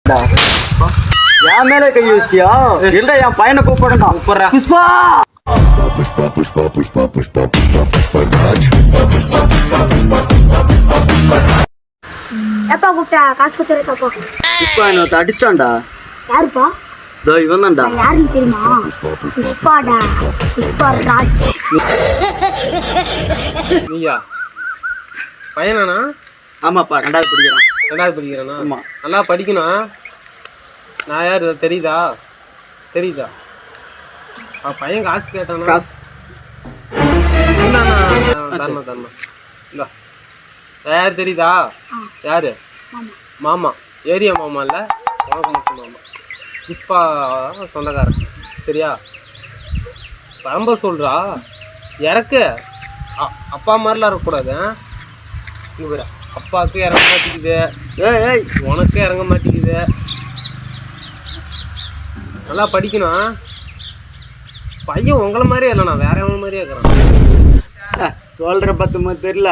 என் மேலே கை வச்சிட்டியா? இல்ல என் பையனை கூப்பிடா. கூப்பிடுறா. புஷ்பா पुष्पा पुष्पा पुष्पा पुष्पा पुष्पा पुष्पा राज எப்பா கூப்பிட்டா காசு கொடுத்துருக்கப்பா. புஷ்பா என்ன அடிச்சிட்டான்டா. யாருப்பா? இதோ இவன் தான்டா. யாருன்னு தெரியுமா? புஷ்பாடா, புஷ்பா ராஜ். நீயா பையனாண்ணா? ஆமாப்பா, 2வது படிக்கிறான். 2வது படிக்கிறானா? ஆமா. நல்லா படிக்கணும். நான் யார் தெரியுதா? தெரியுதா? பையன் காசு கேட்டானா? காசு தரணும் தரணும். இந்தா யார் தெரியுதா? யாரு? மாமா. ஏரியா மாமா இல்லை, உனக்கு மட்டும் மாமா. புஷ்பா சொந்தக்காரன். சரியா? ரொம்ப சொல்கிறா இறக்கு. அப்பா மாதிரிலாம் இருக்கக்கூடாது. இங்கே அப்பாவுக்கு இறங்க மாட்டேங்குது, ஏய் உனக்கு இறங்க மாட்டேங்குது. நல்லா படிக்கணும். பையன் உங்களை மாதிரியே இல்லைண்ணா, வேற எவன மாதிரியே இருக்கிறான். சொல்ற பத்துமா தெரியல.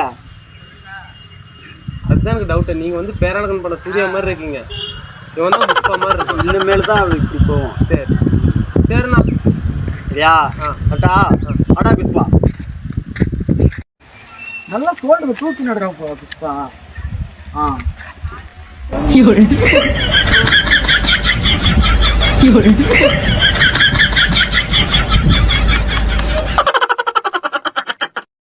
அதுதான் எனக்கு டவுட்டு. நீங்கள் வந்து பேரழகன் படம் சூர்யா மாதிரி இருக்கீங்க, இவன் தான் புஷ்பா மாதிரி இருக்கும். இனிமேல் தான் அவளுக்கு இப்படி போவோம். சரி சரிண்ணா. சரியா? அட்டா அடா புஷ்பா நல்லா சோல்டர் தூக்கி நடுறான் போ புஷ்பா. ஆ